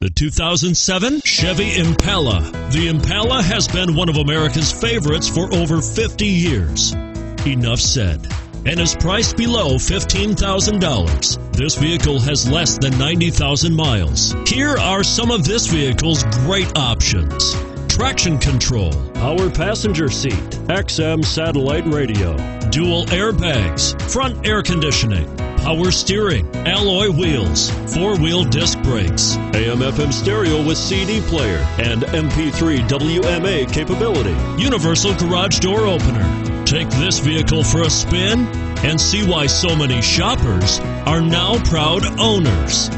The 2007 Chevy Impala. The Impala has been one of America's favorites for over 50 years. Enough said. And is priced below $15,000. This vehicle has less than 90,000 miles. Here are some of this vehicle's great options: traction control, power passenger seat, XM satellite radio, dual airbags, front air conditioning, power steering, alloy wheels, four-wheel disc brakes, AM/FM stereo with CD player, and MP3 WMA capability, universal garage door opener. Take this vehicle for a spin and see why so many shoppers are now proud owners.